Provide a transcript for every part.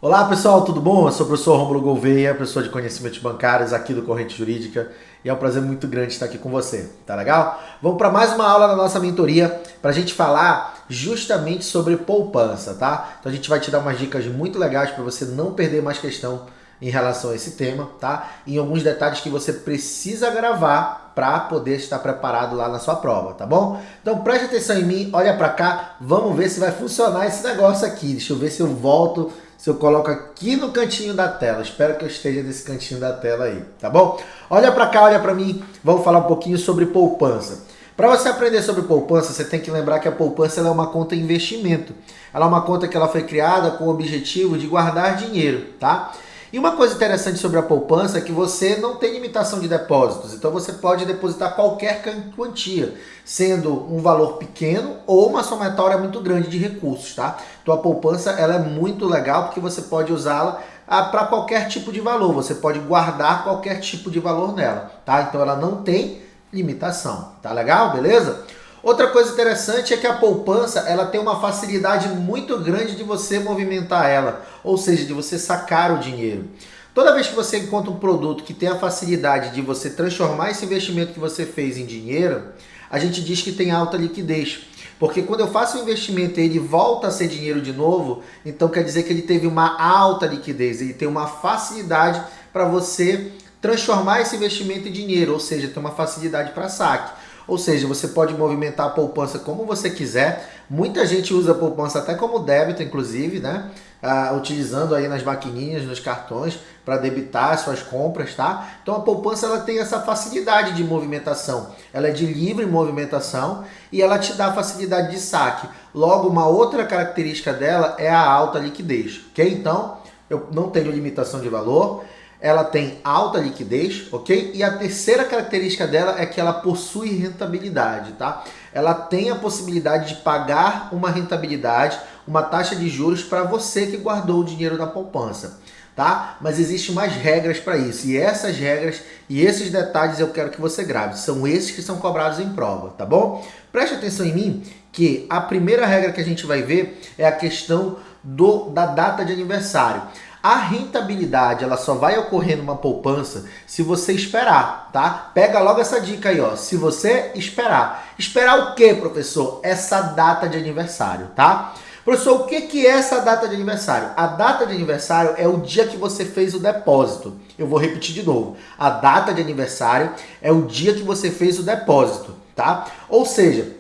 Olá pessoal, tudo bom? Eu sou o professor Rômulo Gouveia, professor de conhecimentos bancários aqui do Corrente Jurídica e é um prazer muito grande estar aqui com você, tá legal? Vamos para mais uma aula da nossa mentoria para a gente falar justamente sobre poupança, tá? Então a gente vai te dar umas dicas muito legais para você não perder mais questão em relação a esse tema, tá? E alguns detalhes que você precisa gravar para poder estar preparado lá na sua prova, tá bom? Então preste atenção em mim, olha para cá, vamos ver se vai funcionar esse negócio aqui. Deixa eu ver se eu volto, se eu coloco aqui no cantinho da tela. Espero que eu esteja nesse cantinho da tela aí, tá bom? Olha para cá, olha para mim, vamos falar um pouquinho sobre poupança. Para você aprender sobre poupança, você tem que lembrar que a poupança ela é uma conta investimento. Ela é uma conta que ela foi criada com o objetivo de guardar dinheiro, tá? E uma coisa interessante sobre a poupança é que você não tem limitação de depósitos, então você pode depositar qualquer quantia, sendo um valor pequeno ou uma somatória muito grande de recursos, tá? Então a poupança ela é muito legal porque você pode usá-la para qualquer tipo de valor, você pode guardar qualquer tipo de valor nela, tá? Então ela não tem limitação, tá legal? Beleza? Outra coisa interessante é que a poupança ela tem uma facilidade muito grande de você movimentar ela, ou seja, de você sacar o dinheiro. Toda vez que você encontra um produto que tem a facilidade de você transformar esse investimento que você fez em dinheiro, a gente diz que tem alta liquidez. Porque quando eu faço um investimento e ele volta a ser dinheiro de novo, então quer dizer que ele teve uma alta liquidez, ele tem uma facilidade para você transformar esse investimento em dinheiro, ou seja, tem uma facilidade para saque. Ou seja, você pode movimentar a poupança como você quiser. Muita gente usa a poupança até como débito, inclusive, né? Utilizando aí nas maquininhas, nos cartões, para debitar suas compras, tá? Então a poupança ela tem essa facilidade de movimentação. Ela é de livre movimentação e ela te dá facilidade de saque. Logo, uma outra característica dela é a alta liquidez, ok? Então, eu não tenho limitação de valor. Ela tem alta liquidez, ok? E a terceira característica dela é que ela possui rentabilidade, tá? Ela tem a possibilidade de pagar uma rentabilidade, uma taxa de juros para você que guardou o dinheiro na poupança, tá? Mas existem mais regras para isso. E essas regras e esses detalhes eu quero que você grave. São esses que são cobrados em prova, tá bom? Preste atenção em mim que a primeira regra que a gente vai ver é a questão da data de aniversário. A rentabilidade, ela só vai ocorrer numa poupança se você esperar, tá? Pega logo essa dica aí, ó. Se você esperar. Esperar o quê, professor? Essa data de aniversário, tá? Professor, o que é essa data de aniversário? A data de aniversário é o dia que você fez o depósito. Eu vou repetir de novo. A data de aniversário é o dia que você fez o depósito, tá? Ou seja,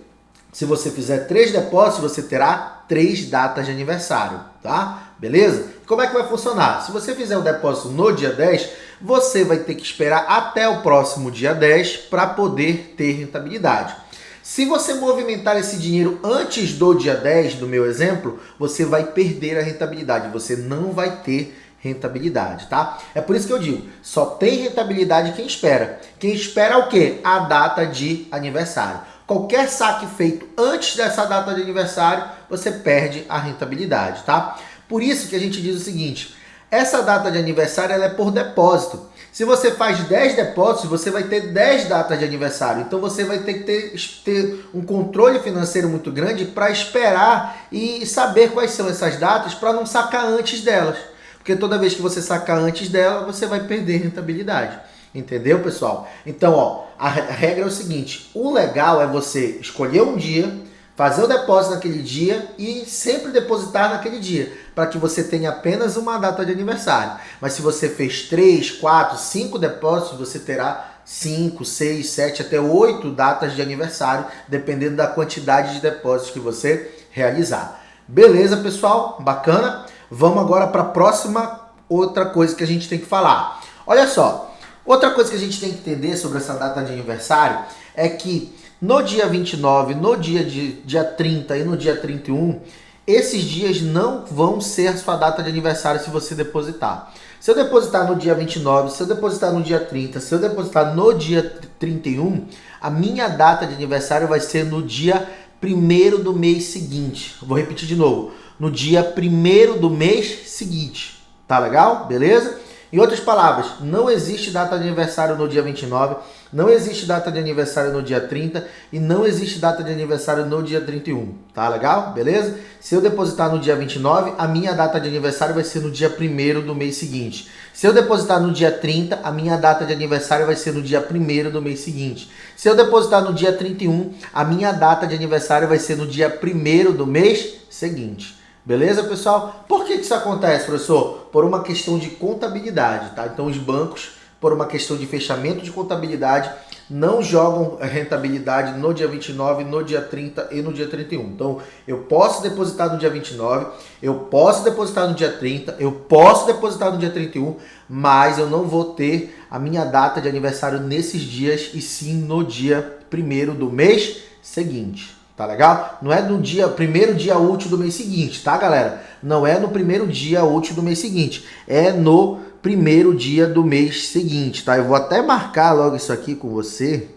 se você fizer 3 depósitos, você terá 3 datas de aniversário, tá? Beleza? Como é que vai funcionar? Se você fizer o depósito no dia 10, você vai ter que esperar até o próximo dia 10 para poder ter rentabilidade. Se você movimentar esse dinheiro antes do dia 10, do meu exemplo, você vai perder a rentabilidade, você não vai ter rentabilidade, tá? É por isso que eu digo, só tem rentabilidade quem espera. Quem espera o quê? A data de aniversário. Qualquer saque feito antes dessa data de aniversário, você perde a rentabilidade, tá? Por isso que a gente diz o seguinte, essa data de aniversário ela é por depósito. Se você faz 10 depósitos, você vai ter 10 datas de aniversário. Então você vai ter que ter um controle financeiro muito grande para esperar e saber quais são essas datas para não sacar antes delas. Porque toda vez que você sacar antes dela, você vai perder rentabilidade. Entendeu, pessoal? Então, ó, a regra é o seguinte, o legal é você escolher um dia, fazer o depósito naquele dia e sempre depositar naquele dia, para que você tenha apenas uma data de aniversário. Mas se você fez 3, 4, 5 depósitos, você terá 5, 6, 7, até 8 datas de aniversário, dependendo da quantidade de depósitos que você realizar. Beleza, pessoal? Bacana? Vamos agora para a próxima outra coisa que a gente tem que falar. Olha só, outra coisa que a gente tem que entender sobre essa data de aniversário é que no dia 29, no dia 30 e no dia 31, esses dias não vão ser a sua data de aniversário se você depositar. Se eu depositar no dia 29, se eu depositar no dia 30, se eu depositar no dia 31, a minha data de aniversário vai ser no dia 1º do mês seguinte. Vou repetir de novo. No dia 1º do mês seguinte. Tá legal? Beleza? Em outras palavras, não existe data de aniversário no dia 29, não existe data de aniversário no dia 30 e não existe data de aniversário no dia 31. Tá legal? Beleza? Se eu depositar no dia 29, a minha data de aniversário vai ser no dia 1º do mês seguinte. Se eu depositar no dia 30, a minha data de aniversário vai ser no dia 1º do mês seguinte. Se eu depositar no dia 31, a minha data de aniversário vai ser no dia 1º do mês seguinte. Beleza, pessoal? Por que isso acontece, professor? Por uma questão de contabilidade, tá? Então, os bancos, por uma questão de fechamento de contabilidade, não jogam a rentabilidade no dia 29, no dia 30 e no dia 31. Então, eu posso depositar no dia 29, eu posso depositar no dia 30, eu posso depositar no dia 31, mas eu não vou ter a minha data de aniversário nesses dias, e sim no dia 1º do mês seguinte. Tá legal? Não é no dia, primeiro dia útil do mês seguinte, tá, galera? Não é no primeiro dia útil do mês seguinte. É no primeiro dia do mês seguinte, tá? Eu vou até marcar logo isso aqui com você.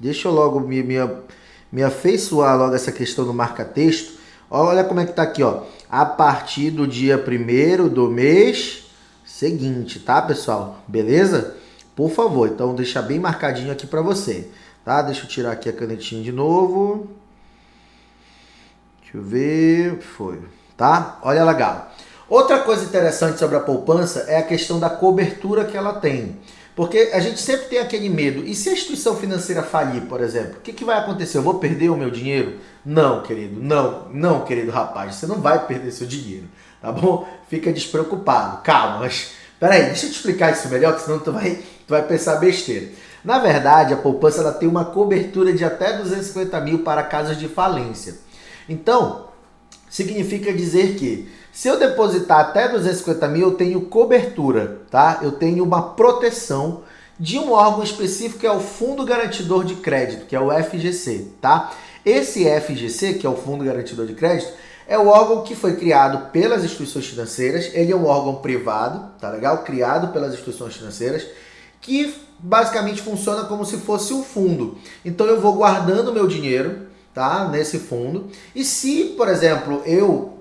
Deixa eu logo me afeiçoar logo essa questão do marca-texto. Olha como é que tá aqui, ó. A partir do dia 1º do mês seguinte, tá, pessoal? Beleza? Por favor, então deixa bem marcadinho aqui pra você, tá? Deixa eu tirar aqui a canetinha de novo. Deixa eu ver, foi, tá? Olha legal. Outra coisa interessante sobre a poupança é a questão da cobertura que ela tem. Porque a gente sempre tem aquele medo. E se a instituição financeira falir, por exemplo, o que vai acontecer? Eu vou perder o meu dinheiro? Não, querido, não, querido rapaz, você não vai perder seu dinheiro, tá bom? Fica despreocupado, calma, mas peraí, deixa eu te explicar isso melhor, que senão tu vai pensar besteira. Na verdade, a poupança ela tem uma cobertura de até 250 mil para casos de falência. Então, significa dizer que se eu depositar até 250 mil, eu tenho cobertura, tá? Eu tenho uma proteção de um órgão específico que é o Fundo Garantidor de Crédito, que é o FGC, tá? Esse FGC, que é o Fundo Garantidor de Crédito, é o órgão que foi criado pelas instituições financeiras. Ele é um órgão privado, tá legal? Criado pelas instituições financeiras, que basicamente funciona como se fosse um fundo. Então eu vou guardando meu dinheiro, tá, nesse fundo, e se, por exemplo, eu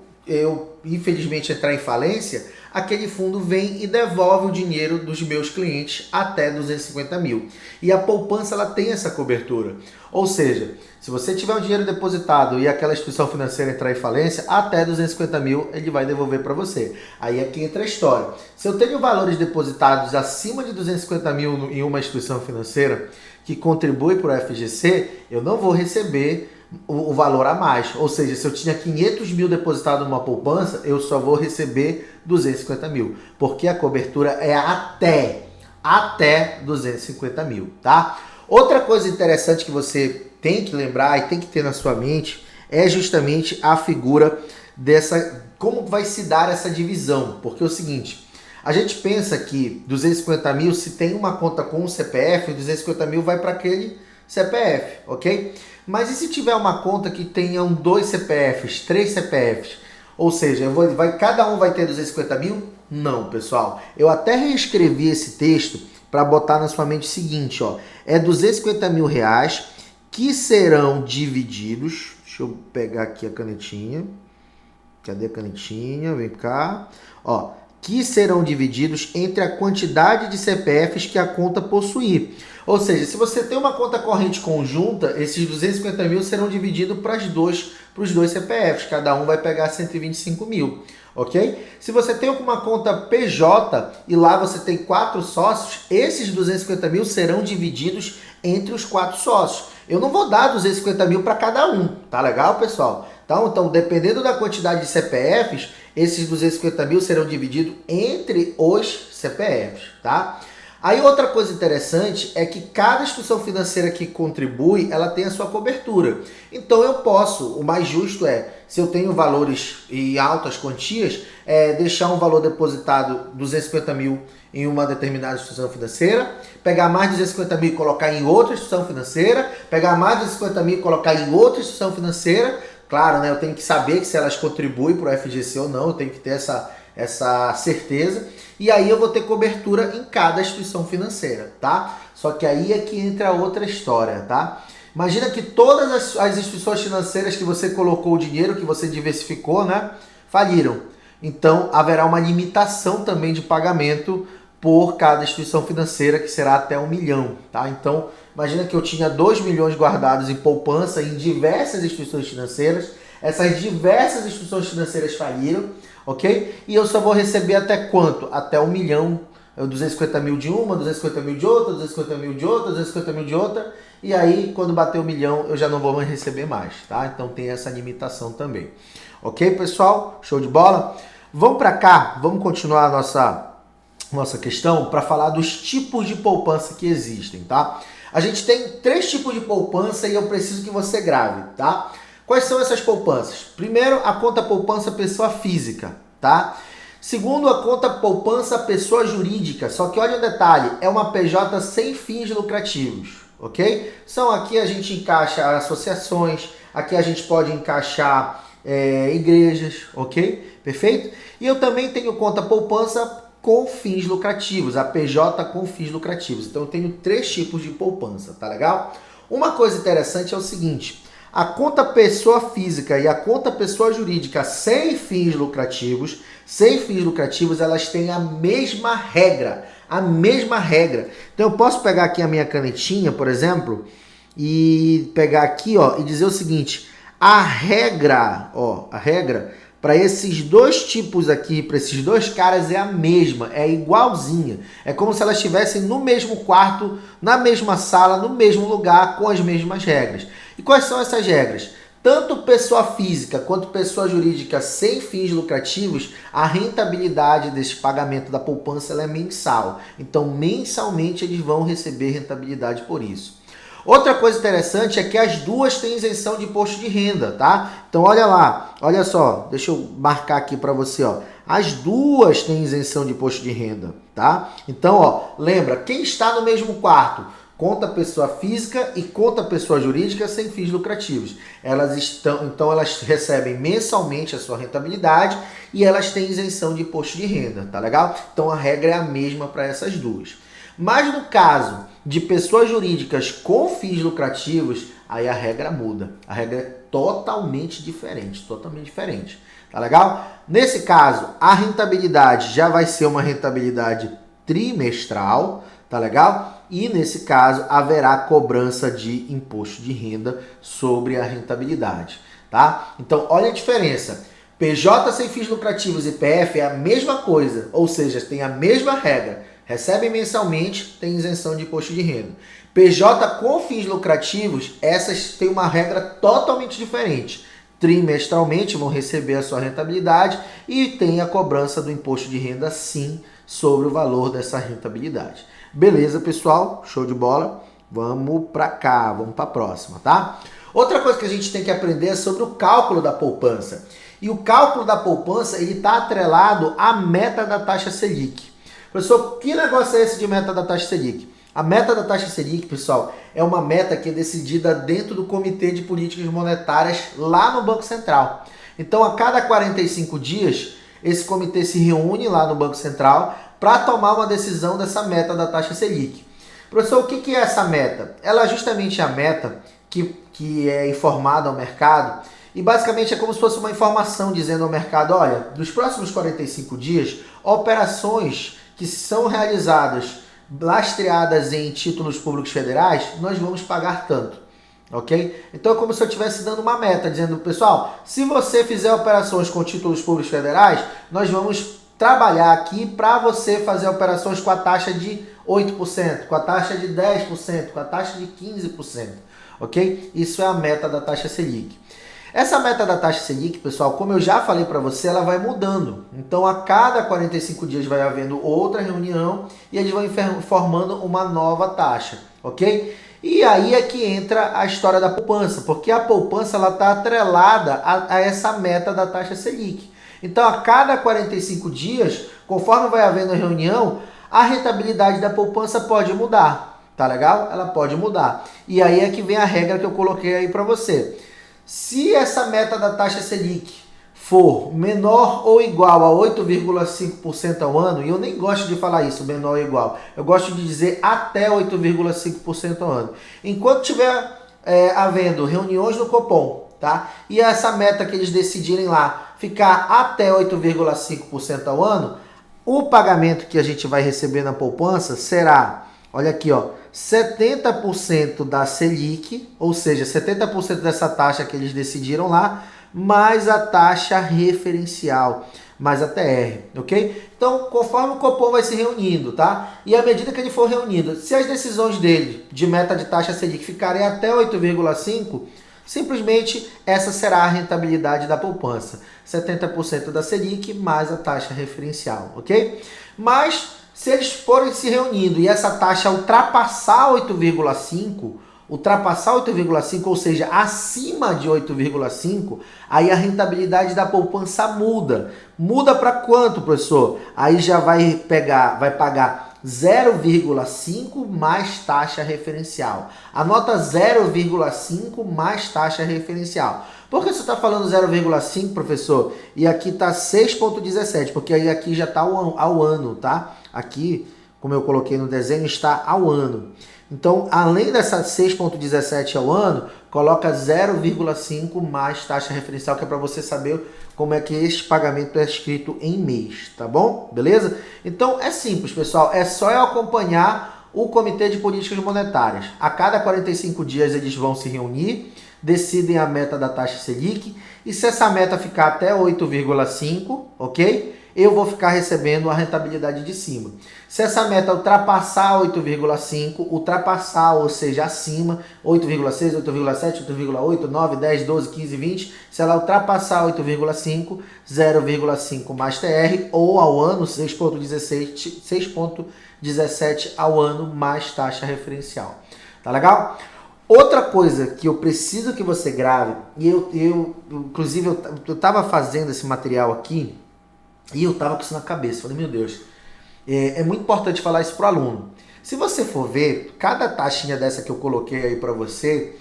infelizmente entrar em falência, aquele fundo vem e devolve o dinheiro dos meus clientes até 250 mil. E a poupança ela tem essa cobertura. Ou seja, se você tiver o dinheiro depositado e aquela instituição financeira entrar em falência, até 250 mil ele vai devolver para você. Aí é que entra a história. Se eu tenho valores depositados acima de 250 mil em uma instituição financeira que contribui para o FGC, eu não vou receber o valor a mais. Ou seja, se eu tinha 500 mil depositado numa poupança, eu só vou receber 250 mil, porque a cobertura é até 250 mil, tá? Outra coisa interessante que você tem que lembrar e tem que ter na sua mente é justamente a figura dessa, como vai se dar essa divisão, porque é o seguinte, a gente pensa que 250 mil, se tem uma conta com um CPF, 250 mil vai para aquele CPF, ok? Mas e se tiver uma conta que tenham 2 CPFs, 3 CPFs? Ou seja, cada um vai ter 250 mil? Não, pessoal. Eu até reescrevi esse texto para botar na sua mente o seguinte, ó. É 250 mil reais que serão divididos. Deixa eu pegar aqui a canetinha. Cadê a canetinha? Vem cá. Ó, que serão divididos entre a quantidade de CPFs que a conta possuir. Ou seja, se você tem uma conta corrente conjunta, esses 250 mil serão divididos para os dois CPFs. Cada um vai pegar 125 mil, ok? Se você tem uma conta PJ e lá você tem 4 sócios, esses 250 mil serão divididos entre os 4 sócios. Eu não vou dar 250 mil para cada um, tá legal, pessoal? Então, dependendo da quantidade de CPFs, esses 250 mil serão divididos entre os CPFs, tá? Aí outra coisa interessante é que cada instituição financeira que contribui, ela tem a sua cobertura. Então eu posso, o mais justo é, se eu tenho valores e altas quantias, deixar um valor depositado 250 mil em uma determinada instituição financeira, pegar mais 250 mil e colocar em outra instituição financeira, pegar mais 250 mil e colocar em outra instituição financeira. Claro, né, eu tenho que saber que se elas contribuem para o FGC ou não, eu tenho que ter essa certeza. E aí eu vou ter cobertura em cada instituição financeira, tá? Só que aí é que entra outra história, tá? Imagina que todas as instituições financeiras que você colocou o dinheiro, que você diversificou, né, faliram. Então haverá uma limitação também de pagamento por cada instituição financeira, que será até 1 milhão, tá? Então, imagina que eu tinha 2 milhões guardados em poupança em diversas instituições financeiras, essas diversas instituições financeiras faliram, ok? E eu só vou receber até quanto? Até 1 milhão, 250 mil de uma, 250 mil de outra, 250 mil de outra, 250 mil de outra, e aí quando bater 1 milhão eu já não vou mais receber mais, tá? Então tem essa limitação também. Ok, pessoal? Show de bola? Vamos para cá, vamos continuar a nossa questão para falar dos tipos de poupança que existem, tá? A gente tem 3 tipos de poupança e eu preciso que você grave, tá? Quais são essas poupanças? Primeiro, a conta poupança pessoa física, tá? Segundo, a conta poupança pessoa jurídica, só que olha o detalhe, é uma PJ sem fins lucrativos, ok? Então aqui a gente encaixa associações, aqui a gente pode encaixar igrejas, ok? Perfeito? E eu também tenho conta poupança com fins lucrativos, a PJ com fins lucrativos. Então eu tenho 3 tipos de poupança, tá legal? Uma coisa interessante é o seguinte, a conta pessoa física e a conta pessoa jurídica sem fins lucrativos, elas têm a mesma regra, Então eu posso pegar aqui a minha canetinha, por exemplo, e pegar aqui, ó, e dizer o seguinte, a regra para esses 2 tipos aqui, para esses 2 caras é a mesma, é igualzinha. É como se elas estivessem no mesmo quarto, na mesma sala, no mesmo lugar, com as mesmas regras. E quais são essas regras? Tanto pessoa física quanto pessoa jurídica sem fins lucrativos, a rentabilidade desse pagamento da poupança ela é mensal. Então, mensalmente, eles vão receber rentabilidade por isso. Outra coisa interessante é que as duas têm isenção de imposto de renda, tá? Então, olha lá, olha só, deixa eu marcar aqui para você, ó. As duas têm isenção de imposto de renda, tá? Então, ó, lembra, quem está no mesmo quarto, conta pessoa física e conta pessoa jurídica sem fins lucrativos. Então elas recebem mensalmente a sua rentabilidade e elas têm isenção de imposto de renda, tá legal? Então a regra é a mesma para essas duas. Mas no caso de pessoas jurídicas com fins lucrativos, aí a regra muda. A regra é totalmente diferente, tá legal? Nesse caso, a rentabilidade já vai ser uma rentabilidade trimestral, tá legal? E nesse caso haverá cobrança de imposto de renda sobre a rentabilidade, tá? Então olha a diferença. PJ sem fins lucrativos e PF é a mesma coisa, ou seja, tem a mesma regra. Recebem mensalmente, tem isenção de imposto de renda. PJ com fins lucrativos, essas têm uma regra totalmente diferente. Trimestralmente vão receber a sua rentabilidade e tem a cobrança do imposto de renda sim sobre o valor dessa rentabilidade. Beleza, pessoal? Show de bola? Vamos para cá, vamos para a próxima, tá? Outra coisa que a gente tem que aprender é sobre o cálculo da poupança. E o cálculo da poupança, ele está atrelado à meta da taxa Selic. Professor, que negócio é esse de meta da taxa Selic? A meta da taxa Selic, pessoal, é uma meta que é decidida dentro do Comitê de Políticas Monetárias lá no Banco Central. Então, a cada 45 dias, esse comitê se reúne lá no Banco Central para tomar uma decisão dessa meta da taxa Selic. Professor, o que é essa meta? Ela é justamente a meta que é informada ao mercado e basicamente é como se fosse uma informação dizendo ao mercado, olha, nos próximos 45 dias, operações que são realizadas, lastreadas em títulos públicos federais, nós vamos pagar tanto, ok? Então é como se eu estivesse dando uma meta, dizendo, pessoal, se você fizer operações com títulos públicos federais, nós vamos trabalhar aqui para você fazer operações com a taxa de 8%, com a taxa de 10%, com a taxa de 15%, ok? Isso é a meta da taxa Selic. Essa meta da taxa Selic, pessoal, como eu já falei para você, ela vai mudando. Então, a cada 45 dias vai havendo outra reunião e eles vão formando uma nova taxa, ok? E aí é que entra a história da poupança, porque a poupança está atrelada a essa meta da taxa Selic. Então, a cada 45 dias, conforme vai havendo a reunião, a rentabilidade da poupança pode mudar, tá legal? Ela pode mudar. E aí é que vem a regra que eu coloquei aí para você. Se essa meta da taxa Selic for menor ou igual a 8,5% ao ano, e eu nem gosto de falar isso, menor ou igual, eu gosto de dizer até 8,5% ao ano. Enquanto tiver havendo reuniões no Copom, tá? E essa meta que eles decidirem lá ficar até 8,5% ao ano, O pagamento que a gente vai receber na poupança será, olha aqui, ó, 70% da Selic, ou seja, 70% dessa taxa que eles decidiram lá, mais a taxa referencial, mais a TR, ok? Então, conforme o Copom vai se reunindo, tá? E à medida que ele for reunindo, se as decisões dele de meta de taxa Selic ficarem até 8,5%, simplesmente essa será a rentabilidade da poupança. 70% da Selic mais a taxa referencial, ok? Mas, se eles forem se reunindo e essa taxa ultrapassar 8,5%, ou seja, acima de 8,5, aí a rentabilidade da poupança muda. Muda para quanto, professor? Aí já vai pagar 0,5 mais taxa referencial. Anota 0,5 mais taxa referencial. Por que você está falando 0,5, professor? E aqui está 6,17, porque aí aqui já está ao ano, tá? Aqui, como eu coloquei no desenho, está ao ano. Então, além dessa 6,17 ao ano, coloca 0,5 mais taxa referencial, que é para você saber como é que este pagamento é escrito em mês, tá bom? Beleza? Então, é simples, pessoal. É só eu acompanhar o Comitê de Políticas Monetárias. A cada 45 dias eles vão se reunir, decidem a meta da taxa Selic, e se essa meta ficar até 8,5, ok? Eu vou ficar recebendo a rentabilidade de cima. Se essa meta ultrapassar 8,5, ou seja, acima, 8,6, 8,7, 8,8, 9, 10, 12, 15, 20, se ela ultrapassar 8,5, 0,5 mais TR, ou ao ano, 6,17 ao ano mais taxa referencial. Tá legal? Outra coisa que eu preciso que você grave, e inclusive eu estava fazendo esse material aqui, e eu tava com isso na cabeça, falei, meu Deus, é muito importante falar isso pro aluno. Se você for ver, cada taxinha dessa que eu coloquei aí para você,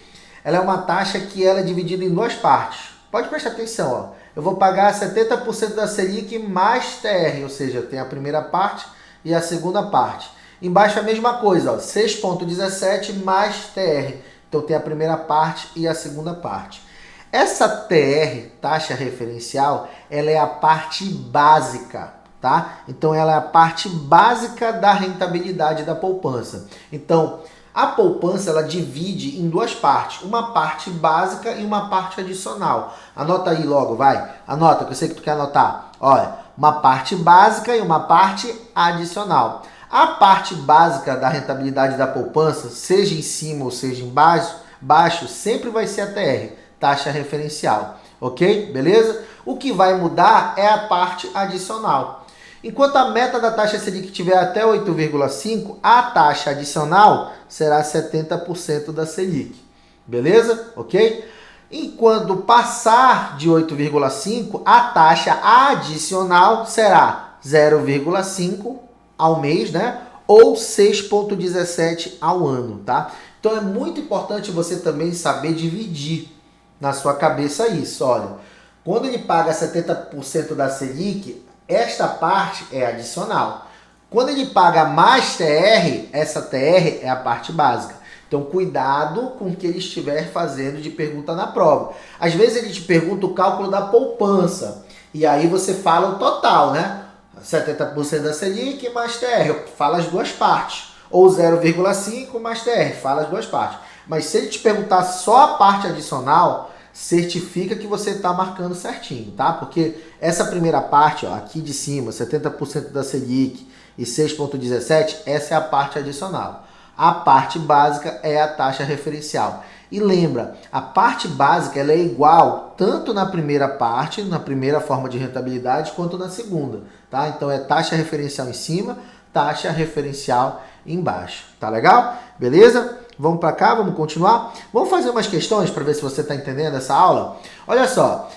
ela é uma taxa que ela é dividida em duas partes. Pode prestar atenção, ó. Eu vou pagar 70% da Selic mais TR, ou seja, tem a primeira parte e a segunda parte. Embaixo a mesma coisa, ó, 6,17 mais TR. Então tem a primeira parte e a segunda parte. Essa TR, taxa referencial, ela é a parte básica, tá? Então ela é a parte básica da rentabilidade da poupança. Então, a poupança ela divide em duas partes, uma parte básica e uma parte adicional. Anota aí logo, vai. Anota, que eu sei que tu quer anotar. Olha, uma parte básica e uma parte adicional. A parte básica da rentabilidade da poupança, seja em cima ou seja em baixo, sempre vai ser a TR, taxa referencial, ok? Beleza? O que vai mudar é a parte adicional. Enquanto a meta da taxa Selic tiver até 8,5, a taxa adicional será 70% da Selic. Beleza? Ok? Enquanto passar de 8,5, a taxa adicional será 0,5 ao mês, né? Ou 6,17 ao ano, tá? Então é muito importante você também saber dividir na sua cabeça isso. Olha, quando ele paga 70% da Selic, esta parte é adicional. Quando ele paga mais TR, essa TR é a parte básica. Então, cuidado com o que ele estiver fazendo de pergunta na prova. Às vezes ele te pergunta o cálculo da poupança. E aí você fala o total, né? 70% da Selic mais TR. Fala as duas partes. Ou 0,5 mais TR. Fala as duas partes. Mas se ele te perguntar só a parte adicional, certifica que você está marcando certinho, tá? Porque essa primeira parte, ó, aqui de cima, 70% da Selic e 6,17, essa é a parte adicional. A parte básica é a taxa referencial. E lembra, a parte básica ela é igual tanto na primeira parte, na primeira forma de rentabilidade, quanto na segunda, tá? Então é taxa referencial em cima, taxa referencial embaixo, tá legal? Beleza? Vamos para cá, vamos continuar? Vamos fazer umas questões para ver se você está entendendo essa aula? Olha só,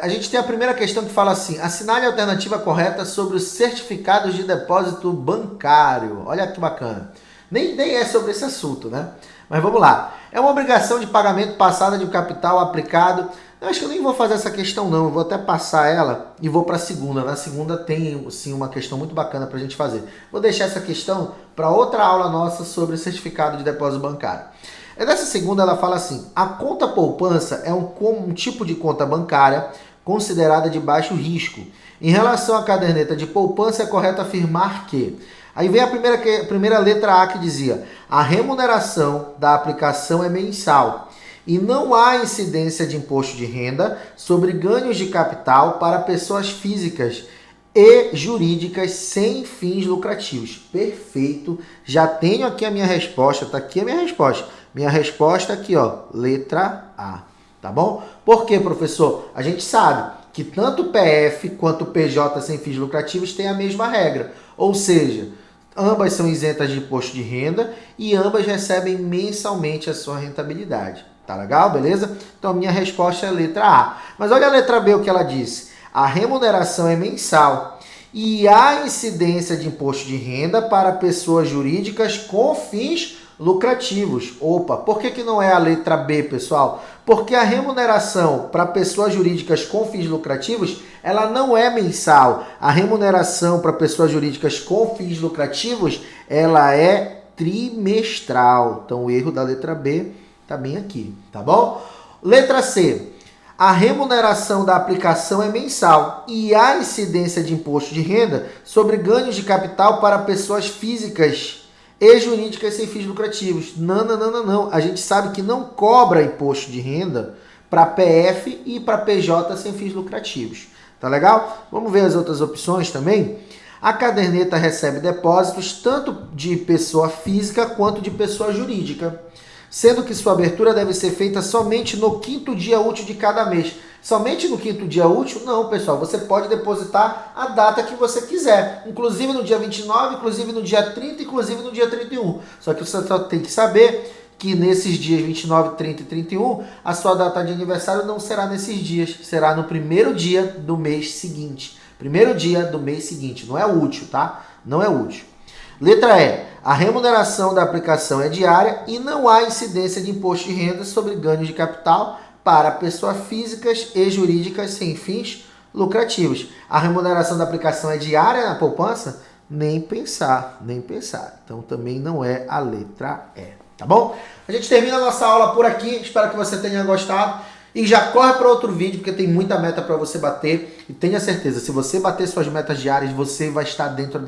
a gente tem a primeira questão que fala assim, assinale a alternativa correta sobre os certificados de depósito bancário. Olha que bacana. Nem é sobre esse assunto, né? Mas vamos lá. É uma obrigação de pagamento passada de um capital aplicado. Eu acho que eu nem vou fazer essa questão não, eu vou até passar ela e vou para a segunda. Na segunda tem sim uma questão muito bacana para a gente fazer. Vou deixar essa questão para outra aula nossa sobre certificado de depósito bancário. Nessa segunda ela fala assim, a conta poupança é um tipo de conta bancária considerada de baixo risco, Em relação à caderneta de poupança, é correto afirmar que... Aí vem a primeira letra A que dizia: a remuneração da aplicação é mensal e não há incidência de imposto de renda sobre ganhos de capital para pessoas físicas e jurídicas sem fins lucrativos. Perfeito. Já tenho aqui a minha resposta. Tá aqui a minha resposta. Minha resposta aqui, ó, letra A. Tá bom? Por quê, professor? A gente sabe que tanto o PF quanto o PJ sem fins lucrativos têm a mesma regra. Ou seja, ambas são isentas de imposto de renda e ambas recebem mensalmente a sua rentabilidade. Tá legal? Beleza? Então a minha resposta é a letra A. Mas olha a letra B, o que ela disse. A remuneração é mensal e há incidência de imposto de renda para pessoas jurídicas com fins lucrativos. Opa, por que não é a letra B, pessoal? Porque a remuneração para pessoas jurídicas com fins lucrativos, ela não é mensal. A remuneração para pessoas jurídicas com fins lucrativos, ela é trimestral. Então o erro da letra B está bem aqui, tá bom? Letra C. A remuneração da aplicação é mensal e há incidência de imposto de renda sobre ganhos de capital para pessoas físicas e jurídicas sem fins lucrativos. Não. A gente sabe que não cobra imposto de renda para PF e para PJ sem fins lucrativos. Tá legal? Vamos ver as outras opções também. A caderneta recebe depósitos tanto de pessoa física quanto de pessoa jurídica, sendo que sua abertura deve ser feita somente no 5º dia útil de cada mês. Somente no 5º dia útil? Não, pessoal. Você pode depositar a data que você quiser. Inclusive no dia 29, inclusive no dia 30, inclusive no dia 31. Só que você só tem que saber que nesses dias 29, 30 e 31, a sua data de aniversário não será nesses dias. Será no primeiro dia do mês seguinte. Primeiro dia do mês seguinte. Não é útil, tá? Não é útil. Letra E. A remuneração da aplicação é diária e não há incidência de imposto de renda sobre ganhos de capital para pessoas físicas e jurídicas sem fins lucrativos. A remuneração da aplicação é diária na poupança? Nem pensar, nem pensar. Então também não é a letra E, tá bom? A gente termina a nossa aula por aqui. Espero que você tenha gostado. E já corre para outro vídeo, porque tem muita meta para você bater. E tenha certeza, se você bater suas metas diárias, você vai estar dentro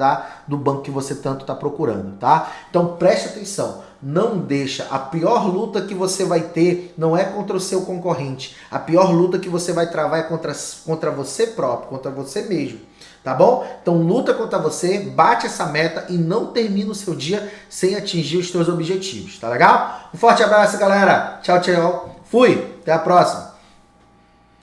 do banco que você tanto está procurando, tá? Então preste atenção, não deixa. A pior luta que você vai ter não é contra o seu concorrente. A pior luta que você vai travar é contra você próprio, contra você mesmo. Tá bom? Então luta contra você, bate essa meta e não termina o seu dia sem atingir os seus objetivos, tá legal? Um forte abraço, galera. Tchau, tchau. Fui. Até a próxima.